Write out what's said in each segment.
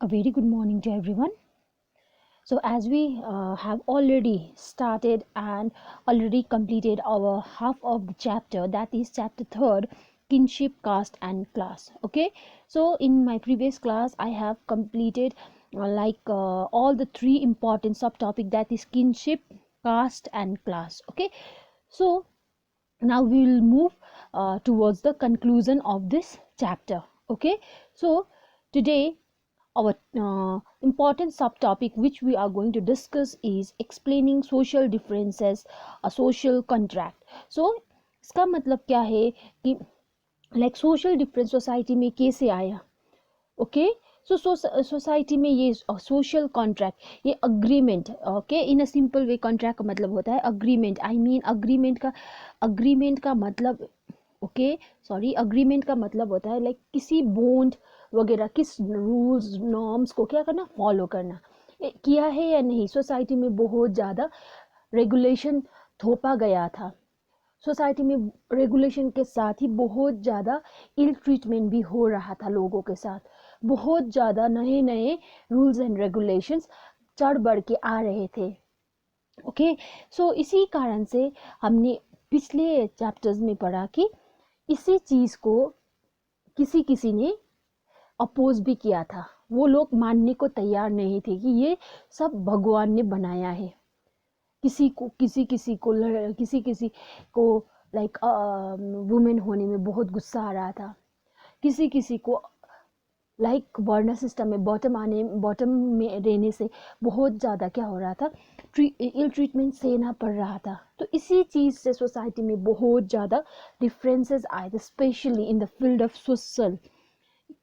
A very good morning to everyone. So, as we have already started and already completed our half of the chapter, that is chapter third, kinship, caste, and class. Okay, so in my previous class, I have completed all the three important subtopic, that is kinship, caste, and class. Okay, so now we will move towards the conclusion of this chapter. Okay, so today our important subtopic which we are going to discuss is explaining social differences, a social contract. So इसका मतलब क्या है कि social difference society में कैसे आया. Okay, सो society में ये सोशल कॉन्ट्रैक्ट, ये agreement. Okay, in a simple way contract का मतलब होता है अग्रीमेंट. आई मीन अग्रीमेंट का मतलब, ओके सॉरी, अग्रीमेंट का मतलब होता है लाइक किसी बॉन्ड वगैरह, किस रूल्स नॉर्म्स को क्या करना, फॉलो करना. किया है या नहीं. सोसाइटी में बहुत ज़्यादा रेगुलेशन थोपा गया था. सोसाइटी में रेगुलेशन के साथ ही बहुत ज़्यादा इल ट्रीटमेंट भी हो रहा था लोगों के साथ. बहुत ज़्यादा नए नए रूल्स एंड रेगुलेशंस चढ़ बढ़ के आ रहे थे. ओके, सो इसी कारण से हमने पिछले चैप्टर्स में पढ़ा कि इसी चीज़ को किसी किसी ने अपोज भी किया था. वो लोग मानने को तैयार नहीं थे कि ये सब भगवान ने बनाया है. किसी किसी को लाइक वुमेन होने में बहुत गुस्सा आ रहा था. किसी किसी को लाइक वर्ण सिस्टम में बॉटम में रहने से बहुत ज़्यादा क्या हो रहा था, इल ट्रीटमेंट सहना पड़ रहा था. तो इसी चीज़ से सोसाइटी में बहुत ज़्यादा डिफरेंसेस आए थे, specially in the field of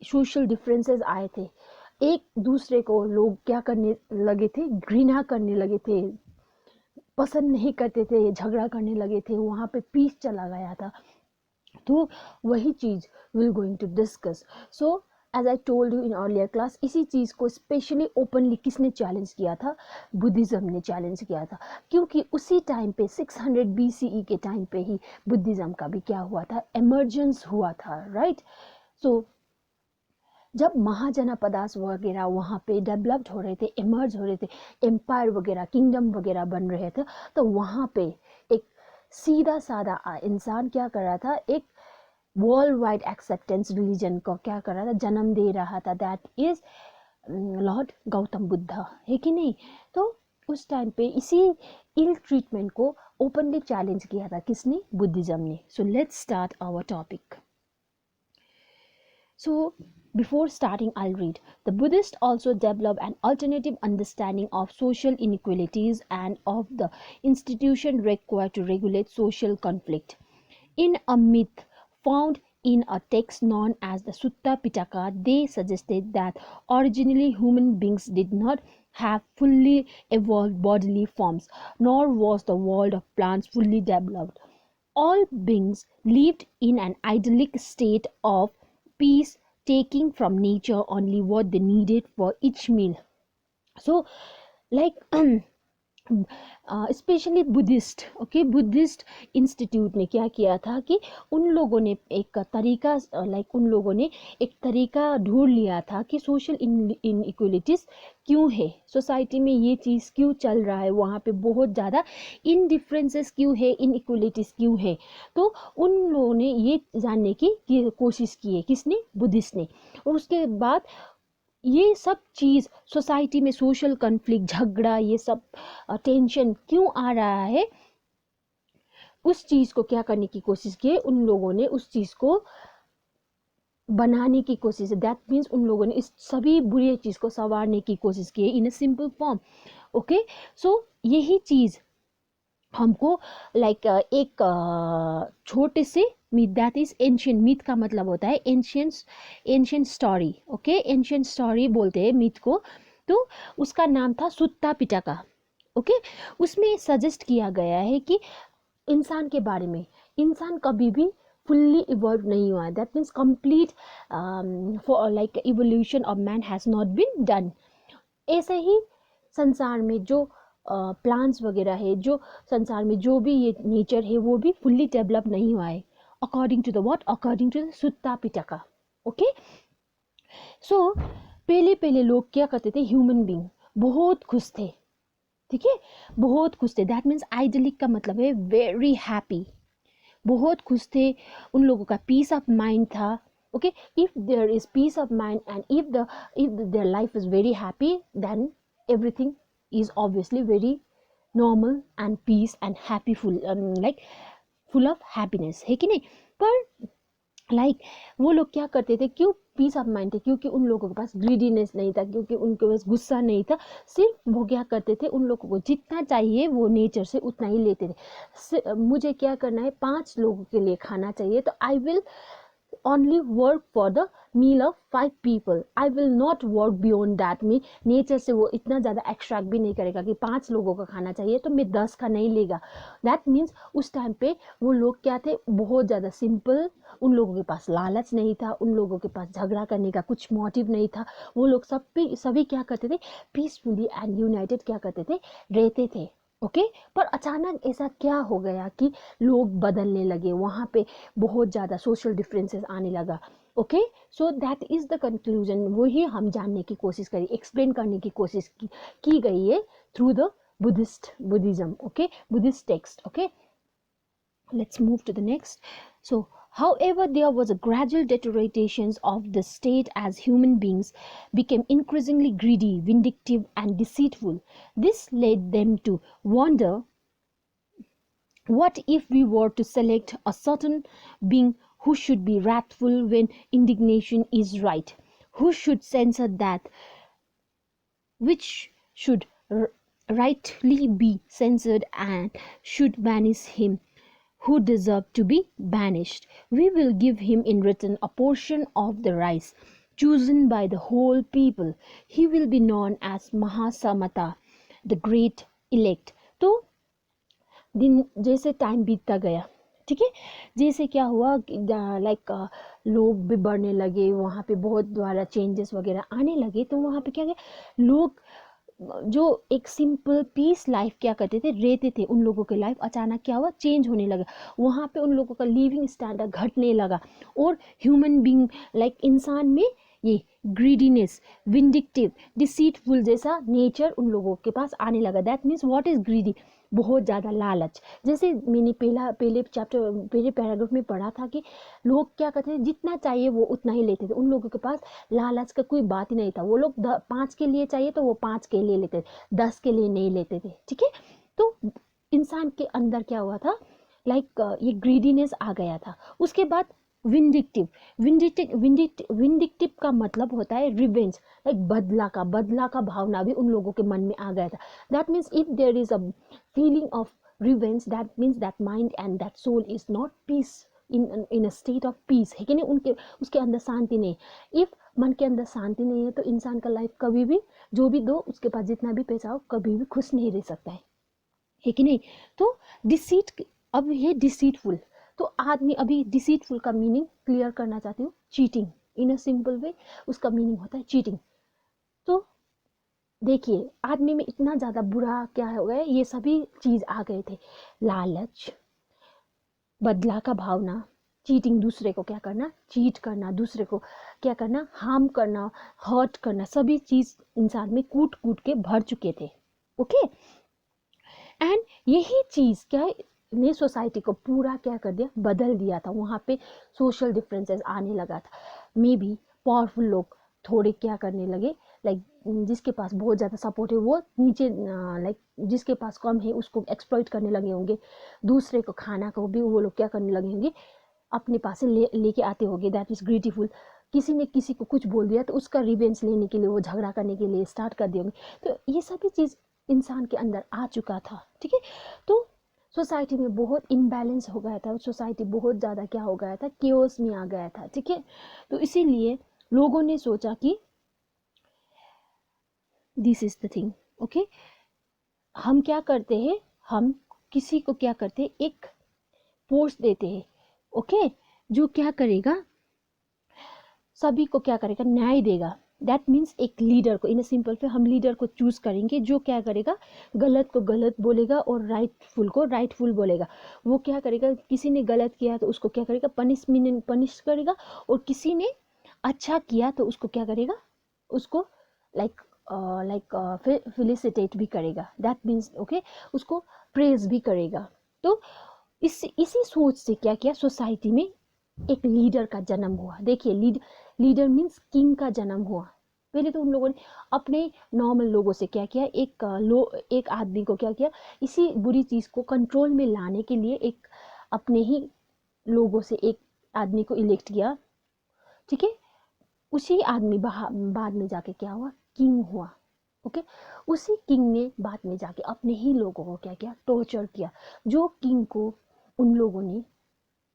social differences आए थे. एक दूसरे को लोग क्या करने लगे थे, घृणा करने लगे थे, पसंद नहीं करते थे, झगड़ा करने लगे थे. वहाँ पे पीस चला गया था. तो वही चीज़ will going to discuss. So as I told you in earlier class, इसी चीज़ को स्पेशली ओपनली किसने चैलेंज किया था, बुद्धिज़्म ने चैलेंज किया था. क्योंकि उसी टाइम पे 600 BCE के टाइम पे ही बुद्धिज़्म का भी क्या हुआ था, एमर्जेंस हुआ था. राइट. सो जब महाजनपदास वगैरह वहाँ पे डेवलप्ड हो रहे थे, इमर्ज हो रहे थे, एम्पायर वगैरह, किंगडम वगैरह बन रहे थे, तो वहाँ पे एक सीधा साधा इंसान क्या कर रहा था, एक वर्ल्ड वाइड एक्सेप्टेंस रिलीजन को क्या कर रहा था, जन्म दे रहा था. That is lord Gautam Buddha, है कि नहीं. तो उस टाइम पे इसी इल ट्रीटमेंट को ओपनली चैलेंज किया था किसने, बुद्धिज्म ने. So let's start our topic. So, before starting, I'll read. The Buddhists also developed an alternative understanding of social inequalities and of the institution required to regulate social conflict. In a myth found in a text known as the Sutta Pitaka, they suggested that originally human beings did not have fully evolved bodily forms, nor was the world of plants fully developed. All beings lived in an idyllic state of peace, taking from nature only what they needed for each meal. So, like specially Buddhist, okay, Buddhist institute ने क्या किया था कि उन लोगों ने एक तरीका, उन लोगों ने एक तरीका ढूंढ लिया था कि सोशल इनइक्वलिटीज़ क्यों है, सोसाइटी में ये चीज़ क्यों चल रहा है, वहाँ पे बहुत ज़्यादा इन डिफरेंसेस क्यों है, इनइक्वलिटीज़ क्यों है. तो उन लोगों ने ये जानने की कोशिश की है, किसने, बुद्धिस्ट ने. और उसके बाद ये सब चीज़ सोसाइटी में सोशल कन्फ्लिक्ट, झगड़ा, ये सब टेंशन क्यों आ रहा है, उस चीज़ को क्या करने की कोशिश की है, उन लोगों ने उस चीज़ को बनाने की कोशिश है. दैट मीन्स उन लोगों ने इस सभी बुरी चीज़ को संवारने की कोशिश की है इन अ सिंपल फॉर्म. ओके, सो यही चीज़ हमको एक छोटे से myth, that is ancient. Myth का मतलब होता है ancient story. Okay, ancient story बोलते हैं मिथ को. तो उसका नाम था सुत्ता पिटका. ओके, उसमें सजेस्ट किया गया है कि इंसान के बारे में, इंसान कभी भी फुल्ली इवॉल्व नहीं हुआ. That means complete for like evolution of man has not been done. ऐसे ही संसार में जो प्लांट्स वगैरह है, जो संसार में जो भी ये नेचर है, वो भी फुल्ली डेवलप नहीं हुआ है, according to the what, according to the Sutta Pitaka. Okay, so पहले पहले लोग क्या करते थे, ह्यूमन बींग बहुत खुश थे, ठीक है, बहुत खुश थे। दैट मीन्स आइडलिक का मतलब है वेरी हैप्पी, बहुत खुश थे, उन लोगों का पीस ऑफ माइंड था। Okay, if there is peace of mind and if there life is very happy, then everything is obviously very normal and peace and happy, full like full of happiness, है कि नहीं। पर वो लोग क्या करते थे, क्यों पीस ऑफ माइंड थे, क्योंकि उन लोगों के पास ग्रीडीनेस नहीं था, क्योंकि उनके पास गुस्सा नहीं था। सिर्फ वो क्या करते थे, उन लोगों को जितना चाहिए वो नेचर से उतना ही लेते थे। मुझे क्या करना है, 5 लोगों के लिए खाना चाहिए, तो I will only work for the meal of 5 people, I will not work beyond that। में नेचर से वो इतना ज़्यादा एक्सट्रैक्ट भी नहीं करेगा कि 5 लोगों का खाना चाहिए तो मैं 10 का नहीं लेगा। दैट मीन्स उस टाइम पे वो लोग क्या थे, बहुत ज़्यादा सिंपल, उन लोगों के पास लालच नहीं था, उन लोगों के पास झगड़ा करने का कुछ मोटिव नहीं था। वो लोग सभी क्या करते थे, पीसफुली एंड यूनाइटेड क्या करते थे, रहते थे। ओके पर अचानक ऐसा क्या हो गया कि लोग बदलने लगे, वहाँ पे बहुत ज़्यादा सोशल डिफरेंसेस आने लगा। Okay so that is the conclusion, वही हम जानने की कोशिश करी, एक्सप्लेन करने की कोशिश की गई है through the Buddhism. Okay, Buddhist text. Okay, let's move to the next. So however, there was a gradual deterioration of the state as human beings became increasingly greedy, vindictive and deceitful. This led them to wonder, what if we were to select a certain being who should be wrathful when indignation is right, who should censor that which should rightly be censored, and should banish him who deserve to be banished. We will give him in return a portion of the rice chosen by the whole people. He will be known as Mahasamata, the great elect. तो दिन जैसे time बीतता गया, ठीक है, जैसे क्या हुआ, लाइक लोग भी बढ़ने लगे, वहाँ पे बहुत द्वारा चेंजेस वगैरह आने लगे, तो वहाँ पे क्या गया, लोग जो एक सिंपल पीस लाइफ क्या करते थे, रहते थे, उन लोगों की लाइफ अचानक क्या हुआ, चेंज होने लगा। वहाँ पे उन लोगों का लिविंग स्टैंडर्ड घटने लगा, और ह्यूमन बींग लाइक इंसान में ये ग्रीडीनेस, विंडिक्टिव, डिसीटफुल जैसा नेचर उन लोगों के पास आने लगा। That means what is greedy, बहुत ज़्यादा लालच। जैसे मैंने पहले चैप्टर, पहले पैराग्राफ में पढ़ा था कि लोग क्या करते थे, जितना चाहिए वो उतना ही लेते थे, उन लोगों के पास लालच का कोई बात ही नहीं था। वो लोग 5 के लिए चाहिए तो वो 5 के लिए लेते थे, 10 के लिए नहीं लेते थे, ठीक है। तो इंसान के अंदर क्या हुआ था, लाइक ये ग्रीडीनेस आ गया था। उसके बाद विंडिक्टिव, विंडिक्टिव का मतलब होता है रिवेंज, लाइक बदला का भावना भी उन लोगों के मन में आ गया था। That means if there is a feeling of revenge, that means that mind and that soul is not peace, in a state of peace, है कि नहीं, उनके उसके अंदर शांति नहीं। इफ मन के अंदर शांति नहीं है तो इंसान का लाइफ कभी भी, जो भी दो उसके पास जितना भी पैसा हो, कभी भी खुश नहीं रह सकता है कि नहीं। तो डिसीट, अब ये डिसीटफुल, तो आदमी, अभी डिसीटफुल का मीनिंग क्लियर करना चाहती हूँ, cheating in a simple way, उसका मीनिंग होता है चीटिंग। तो देखिए आदमी में इतना ज़्यादा बुरा क्या हो गया, ये सभी चीज़ आ गए थे, लालच, बदला का भावना, चीटिंग, दूसरे को क्या करना, चीट करना, दूसरे को क्या करना, हार्म करना, हर्ट करना, सभी चीज़ इंसान में कूट कूट के भर चुके थे। ओके एंड यही चीज़ क्या ने सोसाइटी को पूरा क्या कर दिया, बदल दिया था। वहाँ पे सोशल डिफरेंसेस आने लगा था। मे बी पावरफुल लोग थोड़े क्या करने लगे, लाइक जिसके पास बहुत ज़्यादा सपोर्ट है वो नीचे, लाइक जिसके पास कम है उसको एक्सप्लॉइट करने लगे होंगे, दूसरे को खाना को भी वो लोग क्या करने लगे होंगे, अपने पास से लेके आते होंगे। That is grateful. किसी ने किसी को कुछ बोल दिया तो उसका रिवेंज लेने के लिए वो झगड़ा करने के लिए स्टार्ट कर दिए होंगे। तो ये सभी चीज़ इंसान के अंदर आ चुका था, ठीक है। तो सोसाइटी में बहुत इम्बैलेंस हो गया था, सोसाइटी बहुत ज़्यादा क्या हो गया था, केओस में आ गया था, ठीक है। तो इसीलिए लोगों ने सोचा कि this is the thing. Okay, हम क्या करते हैं, हम किसी को क्या करते हैं, एक पोस्ट देते हैं, ओके, जो क्या करेगा, सभी को क्या करेगा, न्याय देगा। दैट मीन्स एक लीडर को, इन अ सिंपल पे हम लीडर को चूज करेंगे जो क्या करेगा, गलत को गलत बोलेगा और राइटफुल को राइटफुल बोलेगा। वो क्या करेगा, किसी ने गलत किया तो उसको क्या करेगा, पनिश करेगा, और किसी ने अच्छा किया तो उसको क्या करेगा, उसको लाइक फेलिसिटेट भी करेगा, दैट मीन्स ओके, उसको प्रेज भी करेगा। तो इसी सोच से क्या किया, सोसाइटी में एक लीडर का जन्म हुआ। देखिए लीडर मीन्स किंग का जन्म हुआ। पहले तो उन लोगों ने अपने नॉर्मल लोगों से क्या किया, एक आदमी को क्या किया, इसी बुरी चीज को कंट्रोल में लाने के लिए एक अपने ही लोगों से एक आदमी को इलेक्ट किया, ठीक है। उसी आदमी बाद में जाके क्या हुआ, किंग हुआ, ओके। उसी किंग ने बाद में जाके अपने ही लोगों को क्या किया, टॉर्चर किया। जो किंग को उन लोगों ने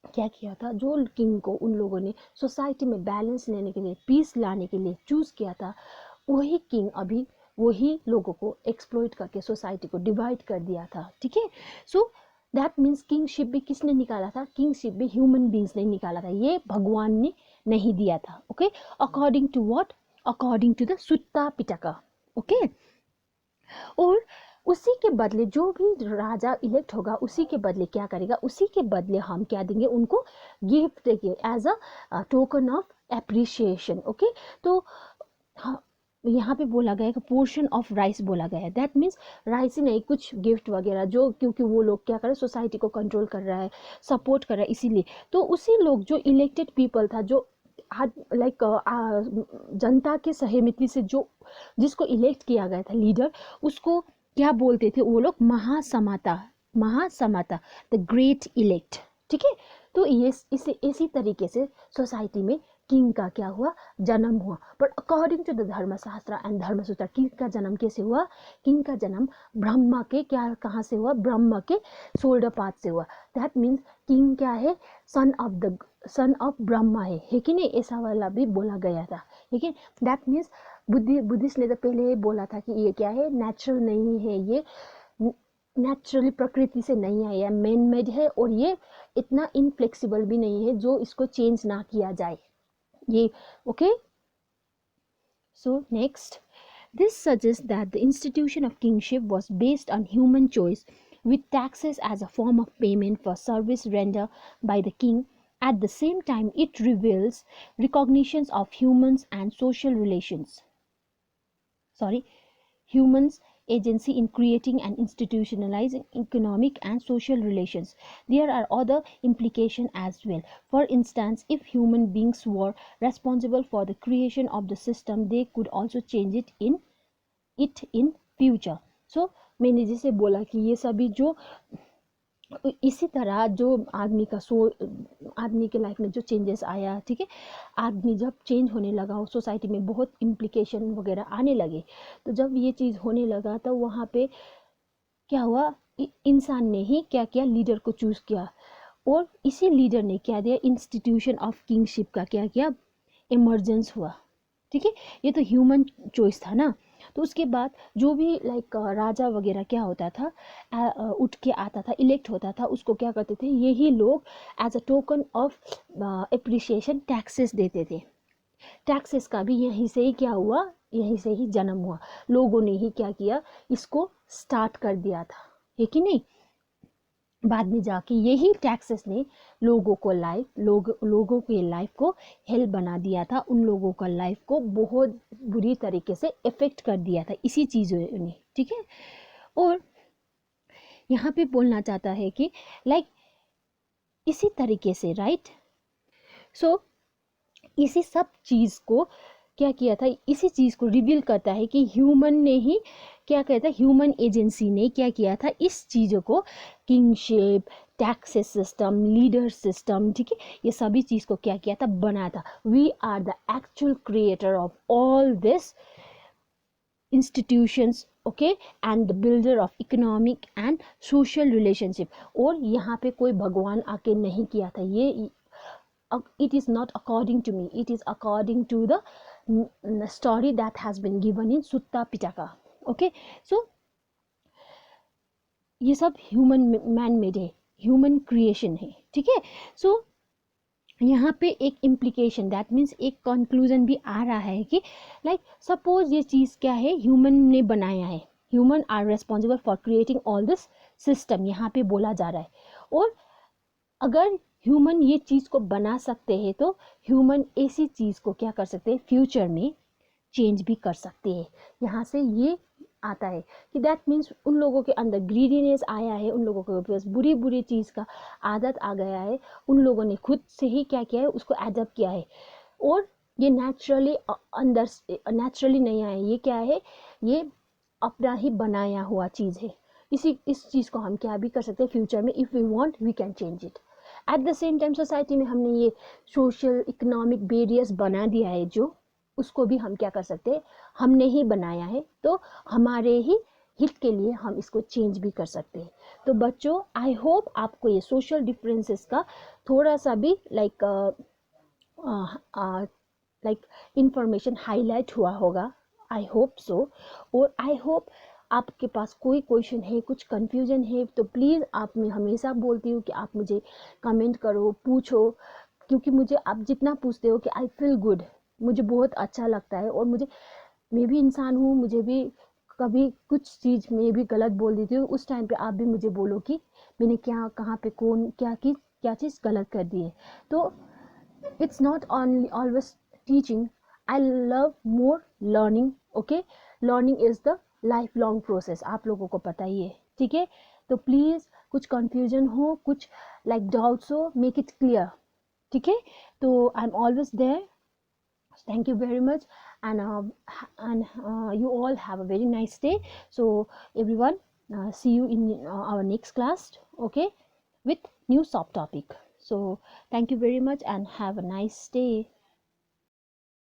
क्या किया था, जो किंग को उन लोगों ने सोसाइटी में बैलेंस लेने के लिए, पीस लाने के लिए चूज किया था, वही किंग अभी वही लोगों को एक्सप्लॉइट करके सोसाइटी को डिवाइड कर दिया था, ठीक है। सो दैट मीन्स किंगशिप भी किसने निकाला था, किंगशिप भी ह्यूमन बींग्स ने निकाला था, ये भगवान ने नहीं दिया था, okay. According to what, according to the Sutta Pitaka, okay. और उसी के बदले जो भी राजा इलेक्ट होगा, उसी के बदले क्या करेगा, उसी के बदले हम क्या देंगे, उनको गिफ्ट देंगे as a token of appreciation, okay. तो हाँ, यहाँ पे बोला गया है कि पोर्शन ऑफ राइस बोला गया है, दैट मीन्स राइस ही नहीं, कुछ गिफ्ट वगैरह, जो क्योंकि वो लोग क्या कर रहे हैं, सोसाइटी को कंट्रोल कर रहा है, सपोर्ट कर रहा है, इसीलिए। तो उसी लोग जो इलेक्टेड पीपल था, जो लाइक जनता के सहमति से जो जिसको इलेक्ट किया गया था लीडर, उसको क्या बोलते थे वो लोग, Mahasammata, Mahasammata, the great elect, ठीक है। तो ये इसी तरीके से सोसाइटी में किंग का क्या हुआ, जन्म हुआ। बट अकॉर्डिंग टू द धर्मशास्त्र एंड धर्मसूत्र, किंग का जन्म कैसे हुआ, किंग का जन्म ब्रह्मा के क्या, कहाँ से हुआ, ब्रह्मा के शोल्डर पाथ से हुआ। दैट मीन्स किंग क्या है, सन ऑफ ब्रह्मा है कि नहीं, ऐसा वाला भी बोला गया था, ठीक है। दैट मीन्स बुद्धिस्ट ने तो पहले ही बोला था कि ये क्या है, नेचुरल नहीं है, ये नेचुरली प्रकृति से नहीं आया, मैन मेड है, और ये इतना इनफ्लेक्सिबल भी नहीं है जो इसको चेंज ना किया जाए, ये okay. So next, this suggests that the institution of kingship was based on human choice, with taxes as a form of payment for service rendered by the king. At the same time, it reveals recognitions of humans' agency in creating and institutionalizing economic and social relations. There are other implications as well. For instance, if human beings were responsible for the creation of the system, they could also change it in future. So मैंने जैसे बोला कि ये सभी जो इसी तरह जो आदमी के लाइफ में जो चेंजेस आया, ठीक है, आदमी जब चेंज होने लगा, उस सोसाइटी में बहुत इम्प्लीकेशन वगैरह आने लगे, तो जब ये चीज़ होने लगा तो वहाँ पे क्या हुआ, इंसान ने ही क्या किया, लीडर को चूज किया, और इसी लीडर ने क्या दिया, इंस्टीट्यूशन ऑफ किंगशिप का क्या किया, इमर्जेंस हुआ, ठीक है। ये तो ह्यूमन चॉइस था ना। तो उसके बाद जो भी लाइक राजा वगैरह क्या होता था, उठ के आता था, इलेक्ट होता था, उसको क्या करते थे, यही लोग as a token of appreciation taxes देते थे। टैक्सेस का भी यहीं से ही क्या हुआ, यहीं से ही जन्म हुआ, लोगों ने ही क्या किया, इसको स्टार्ट कर दिया था, है कि नहीं। बाद में जाके यही टैक्सेस ने लोगों के लाइफ को हेल्प बना दिया था, उन लोगों का लाइफ को बहुत बुरी तरीके से इफेक्ट कर दिया था इसी चीज़ों ने, ठीक है। और यहाँ पे बोलना चाहता है कि लाइक इसी तरीके से, राइट। सो इसी सब चीज़ को क्या किया था, इसी चीज़ को रिवील करता है कि ह्यूमन ने ही क्या कहता है, ह्यूमन एजेंसी ने क्या किया था, इस चीज़ों को, kingship, taxes system, leader system, ठीक है, ये सभी चीज़ को क्या किया था, बनाया था। We are the actual creator of all this institutions, okay, and the builder of economic and social relationship. और यहाँ पे कोई भगवान आके नहीं किया था ये, it is not according to me, it is according to the story that has been given in Sutta Pitaka, okay। So ये सब ह्यूमन मैन मेड है, ह्यूमन क्रिएशन है, ठीक है। सो यहाँ पे एक इम्प्लीकेशन, दैट मीन्स एक कंक्लूजन भी आ रहा है कि लाइक सपोज ये चीज़ क्या है, ह्यूमन ने बनाया है, human are responsible for creating all this system, यहाँ पे बोला जा रहा है। और अगर ह्यूमन ये चीज़ को बना सकते हैं तो ह्यूमन ऐसी चीज़ को क्या कर सकते हैं, फ्यूचर में चेंज भी कर सकते हैं। यहाँ से ये आता है कि दैट मीन्स उन लोगों के अंदर ग्रीडीनेस आया है, उन लोगों के पास बुरी बुरी चीज़ का आदत आ गया है, उन लोगों ने खुद से ही क्या किया है, उसको एडप्ट किया है। और ये नेचुरली अंदर नेचुरली नहीं आया, ये क्या है, ये अपना ही बनाया हुआ चीज़ है। इस चीज़ को हम क्या भी कर सकते हैं फ्यूचर में, if we want we can change it. At the same time society में हमने ये सोशल इकोनॉमिक बैरियर्स बना दिया है, जो उसको भी हम क्या कर सकते हैं, हमने ही बनाया है, तो हमारे ही हित के लिए हम इसको चेंज भी कर सकते हैं। तो बच्चों, आई होप आपको ये सोशल डिफरेंसेस का थोड़ा सा भी लाइक इंफॉर्मेशन हाईलाइट हुआ होगा, आई होप सो। और आई होप आपके पास कोई क्वेश्चन है, कुछ कंफ्यूजन है, तो प्लीज़ आप, मैं हमेशा बोलती हूँ कि आप मुझे कमेंट करो, पूछो, क्योंकि मुझे आप जितना पूछते हो कि आई फील गुड, मुझे बहुत अच्छा लगता है। और मैं भी इंसान हूँ, मुझे भी कभी कुछ चीज़ में भी गलत बोल देती हूँ, उस टाइम पे आप भी मुझे बोलो कि मैंने क्या, कहाँ पे, कौन क्या की, क्या चीज़ गलत कर दी है। तो it's not only always teaching, I love more learning, okay? Learning is the lifelong process, आप लोगों को पता ही है, ठीक है? तो प्लीज़ कुछ confusion हो, कुछ like doubts हो, make it clear, ठीक है? तो I'm always there. Thank you very much, and you all have a very nice day. So everyone, see you in our next class, okay, with new subtopic. So thank you very much and have a nice day.